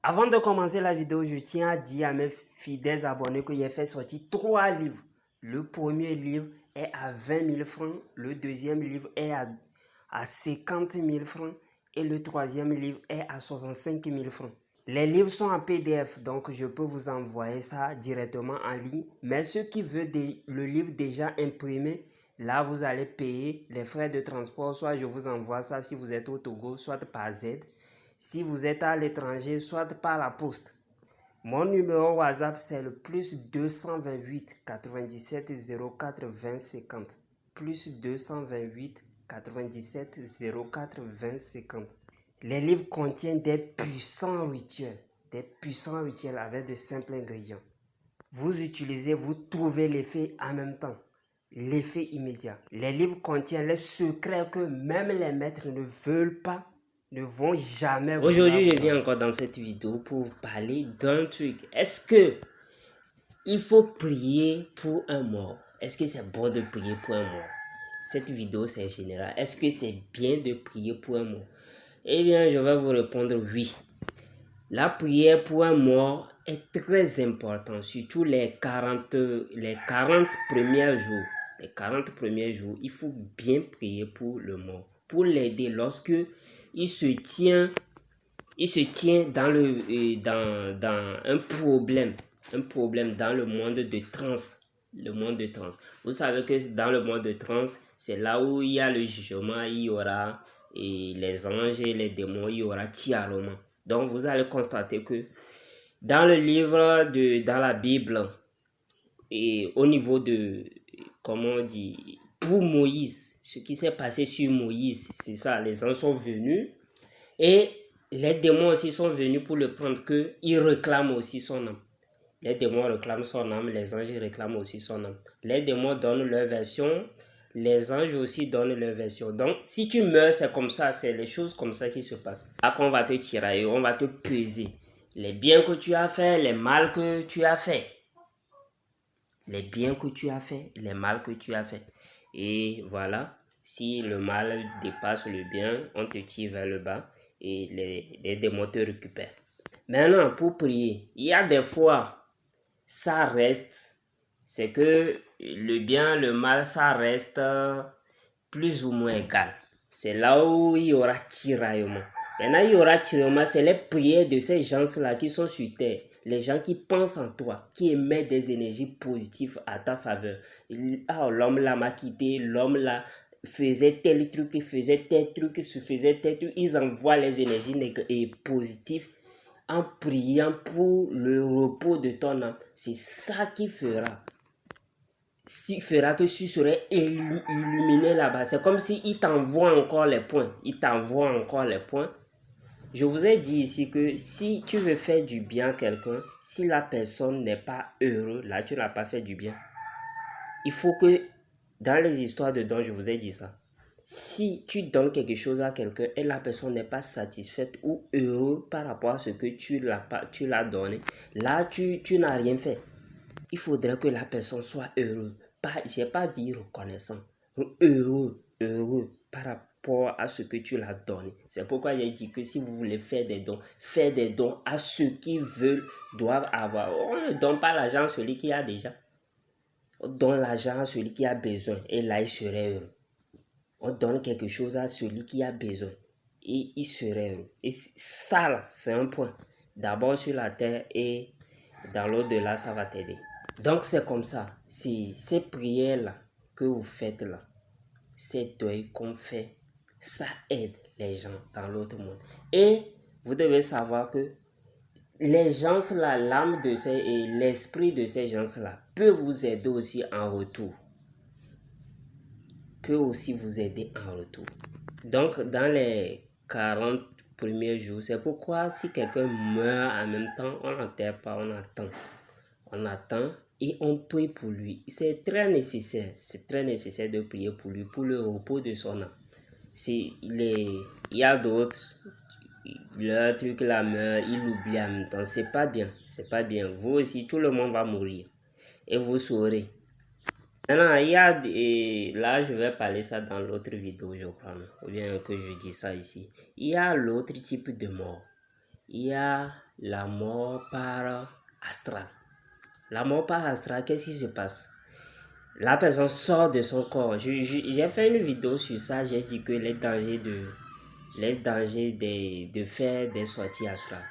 Avant de commencer la vidéo, je tiens à dire à mes fidèles abonnés que j'ai fait sortir 3 livres. Le premier livre est à 20 000 francs, le deuxième livre est à 50 000 francs et le troisième livre est à 65 000 francs. Les livres sont en PDF, donc je peux vous envoyer ça directement en ligne. Mais ceux qui veulent le livre déjà imprimé, là vous allez payer les frais de transport. Soit je vous envoie ça si vous êtes au Togo, soit par Z. Si vous êtes à l'étranger, soit par la poste. Mon numéro WhatsApp, c'est le plus 228 97 04 20 50. Plus 228 97 04 20 50. Les livres contiennent des puissants rituels avec de simples ingrédients. Vous utilisez, vous trouvez l'effet en même temps, l'effet immédiat. Les livres contiennent les secrets que même les maîtres ne veulent pas, ne vont jamais voir. Aujourd'hui, je viens encore dans cette vidéo pour vous parler d'un truc. Est-ce que il faut prier pour un mort? Est-ce que c'est bon de prier pour un mort? Cette vidéo, c'est général. Est-ce que c'est bien de prier pour un mort? Eh bien, je vais vous répondre oui. La prière pour un mort est très importante, surtout les 40 premiers jours. Les 40 premiers jours, il faut bien prier pour le mort, pour l'aider lorsque il se tient dans un problème dans le monde de transe. Le monde de transe. Vous savez que dans le monde de transe, c'est là où il y a le jugement, il y aura les anges et les démons, il y aura tiarement. Donc vous allez constater que dans le livre dans la Bible, et au niveau de, comment on dit, pour Moïse, ce qui s'est passé sur Moïse, c'est ça, les anges sont venus et les démons aussi sont venus pour le prendre, qu'ils réclament aussi son âme. Les démons réclament son âme, les anges réclament aussi son âme. Les démons donnent leur version, les anges aussi donnent leur version. Donc, si tu meurs, c'est comme ça, c'est les choses comme ça qui se passent. Là qu'on va te tirailler, on va te peser. Les biens que tu as fait, les mal que tu as fait. Les biens que tu as fait, les mal que tu as fait. Et voilà, si le mal dépasse le bien, on te tire vers le bas et les démons te récupèrent. Maintenant, pour prier, il y a des fois, ça reste, c'est que le bien, le mal, ça reste plus ou moins égal. C'est là où il y aura tiraillement. Maintenant, il y aura tiraillement, c'est les prières de ces gens-là qui sont sur terre. Les gens qui pensent en toi, qui émettent des énergies positives à ta faveur. Ah, l'homme là m'a quitté, l'homme là faisait tel truc, il faisait tel truc, il faisait tel truc. Ils envoient les énergies positives en priant pour le repos de ton âme. C'est ça qui fera que tu serais illuminé là-bas. C'est comme s'il t'envoie encore les points. Il t'envoie encore les points. Je vous ai dit ici que si tu veux faire du bien à quelqu'un, si la personne n'est pas heureuse, là tu n'as pas fait du bien. Il faut que, dans les histoires de dons, je vous ai dit ça. Si tu donnes quelque chose à quelqu'un et la personne n'est pas satisfaite ou heureuse par rapport à ce que tu l'as donné, là tu n'as rien fait. Il faudrait que la personne soit heureuse. Je n'ai pas dit reconnaissant. Heureux par rapport à ce que tu l'as donné. C'est pourquoi j'ai dit que si vous voulez faire des dons à ceux qui veulent, doivent avoir. On ne donne pas l'argent à celui qui a déjà. On donne l'argent à celui qui a besoin et là il serait heureux. On donne quelque chose à celui qui a besoin et il serait heureux. Et ça là, c'est un point. D'abord sur la terre et dans l'au-delà, ça va t'aider. Donc c'est comme ça. Ces prières là que vous faites là, ces deuils qu'on fait, ça aide les gens dans l'autre monde. Et vous devez savoir que les gens là, l'âme de ces et l'esprit de ces gens là peut vous aider aussi en retour. Peut aussi vous aider en retour. Donc dans les 40 premiers jours, c'est pourquoi si quelqu'un meurt en même temps, on n'enterre pas, on attend. On attend et on prie pour lui. C'est très nécessaire de prier pour lui, pour le repos de son âme. Il y a d'autres, leur truc la meurt, il l'oublie en même temps. C'est pas bien. Vous aussi, tout le monde va mourir. Et vous saurez. Maintenant, là, je vais parler ça dans l'autre vidéo, je crois, ou bien que je dis ça ici. Il y a l'autre type de mort. Il y a la mort par astral. La mort par astral, qu'est-ce qui se passe? La personne sort de son corps. J'ai fait une vidéo sur ça, j'ai dit que les dangers de faire des sorties astrales.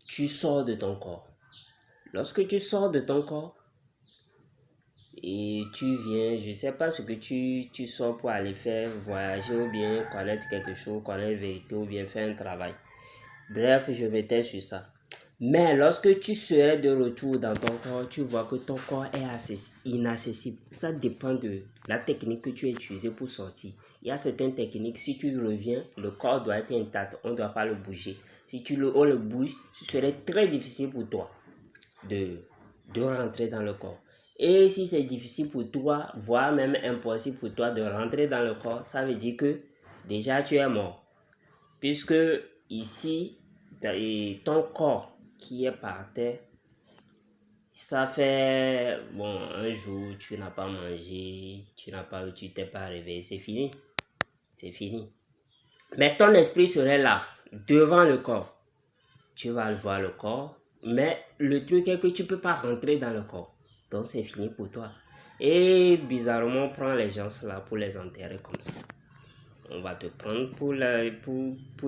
Tu sors de ton corps. Lorsque tu sors de ton corps et tu viens, je ne sais pas ce que tu sors pour aller faire, voyager ou bien connaître quelque chose, connaître une vérité ou bien faire un travail. Bref, je m'étais sur ça. Mais lorsque tu serais de retour dans ton corps, tu vois que ton corps est assez inaccessible. Ça dépend de la technique que tu as utilisée pour sortir. Il y a certaines techniques, si tu reviens, le corps doit être intact, on ne doit pas le bouger. Si on le bouge, ce serait très difficile pour toi de rentrer dans le corps. Et si c'est difficile pour toi, voire même impossible pour toi de rentrer dans le corps, ça veut dire que déjà tu es mort. Puisque ici, ton corps qui est par terre, ça fait un jour tu n'as pas mangé, tu t'es pas réveillé, c'est fini. C'est fini. Mais ton esprit serait là, devant le corps. Tu vas voir le corps, mais le truc est que tu ne peux pas rentrer dans le corps. Donc c'est fini pour toi. Et bizarrement, on prend les gens là pour les enterrer comme ça. On va te prendre pour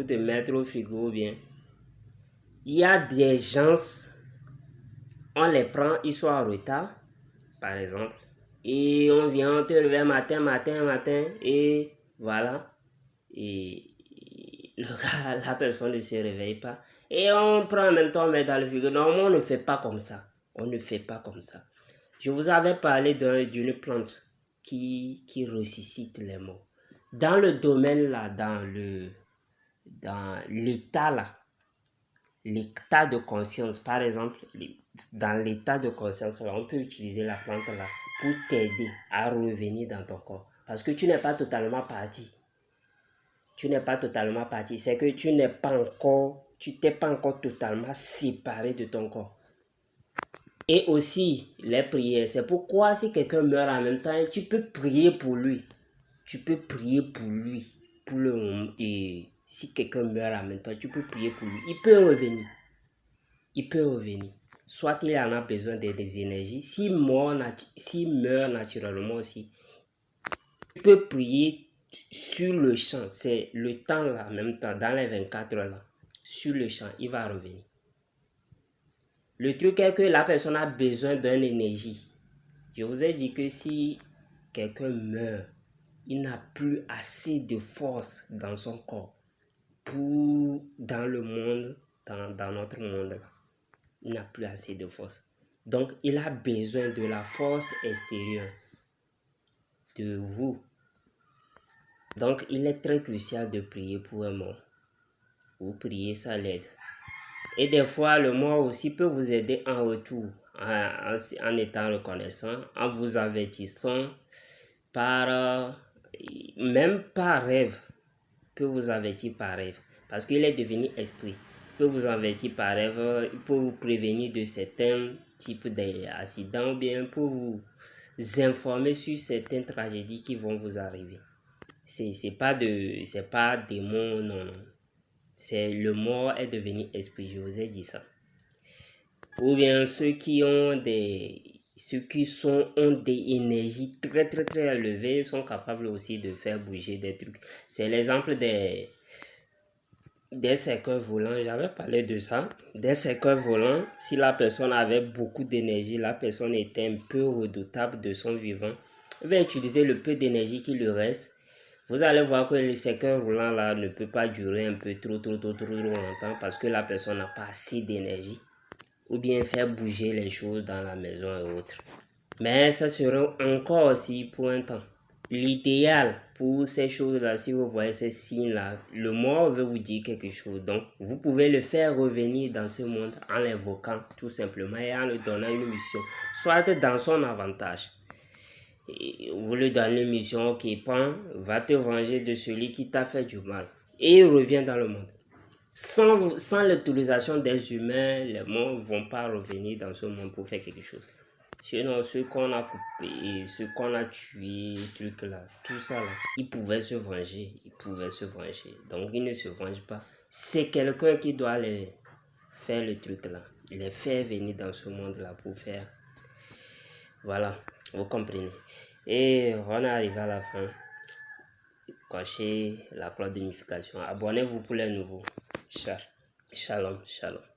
te mettre au frigo bien. Il y a des gens, on les prend, ils sont en retard, par exemple. Et on vient, on te réveille matin, et voilà. Et la personne ne se réveille pas. Et on prend en même temps, on met dans le frigo. Normalement, on ne fait pas comme ça. On ne fait pas comme ça. Je vous avais parlé d'une plante qui ressuscite les morts. Dans le domaine là, dans l'état là, l'état de conscience, par exemple, dans l'état de conscience là, on peut utiliser la plante là pour t'aider à revenir dans ton corps. Parce que tu n'es pas totalement parti. Tu n'es pas totalement parti. C'est que tu t'es pas encore totalement séparé de ton corps. Et aussi, les prières. C'est pourquoi si quelqu'un meurt en même temps, tu peux prier pour lui. Tu peux prier pour lui. Et si quelqu'un meurt en même temps, tu peux prier pour lui. Il peut revenir. Il peut revenir. Soit il en a besoin des énergies. S'il meurt naturellement aussi, tu peux prier sur le champ. C'est le temps là, en même temps, dans les 24 heures là. Sur le champ, il va revenir. Le truc est que la personne a besoin d'une énergie. Je vous ai dit que si quelqu'un meurt, il n'a plus assez de force dans son corps dans le monde, dans notre monde là. Il n'a plus assez de force. Donc, il a besoin de la force extérieure de vous. Donc, il est très crucial de prier pour un mort. Vous priez, ça l'aide. Et des fois, le mort aussi peut vous aider en retour, en étant reconnaissant, en vous avertissant, même par rêve, peut vous avertir par rêve, parce qu'il est devenu esprit, peut vous avertir par rêve, pour vous prévenir de certains types d'accidents, ou bien pour vous informer sur certaines tragédies qui vont vous arriver. C'est pas démon, non. C'est le mort est devenu esprit, je vous ai dit ça. Ou bien ceux qui ont des énergies très très très élevées sont capables aussi de faire bouger des trucs. C'est l'exemple des cercueils volants. J'avais parlé de ça. Des cercueils volants, si la personne avait beaucoup d'énergie, la personne était un peu redoutable de son vivant, elle va utiliser le peu d'énergie qui lui reste. Vous allez voir que les cercueils roulants là ne peut pas durer un peu trop longtemps parce que la personne n'a pas assez d'énergie. Ou bien faire bouger les choses dans la maison et autres. Mais ça sera encore aussi pour un temps. L'idéal pour ces choses-là, si vous voyez ces signes-là, le mort veut vous dire quelque chose. Donc, vous pouvez le faire revenir dans ce monde en l'invoquant tout simplement et en lui donnant une mission, soit dans son avantage. Et vous lui donnez une mission qui va te venger de celui qui t'a fait du mal. Et il revient dans le monde. Sans l'utilisation des humains, les morts ne vont pas revenir dans ce monde pour faire quelque chose. Sinon, ceux qu'on a coupés, ceux qu'on a tués, trucs là, tout ça là, ils pouvaient se venger. Donc, ils ne se vengent pas. C'est quelqu'un qui doit faire le truc là. Il les fait venir dans ce monde là pour faire. Voilà, vous comprenez. Et on est arrivé à la fin. Cochez la cloche de notification. Abonnez-vous pour les nouveaux. Shalom, shalom.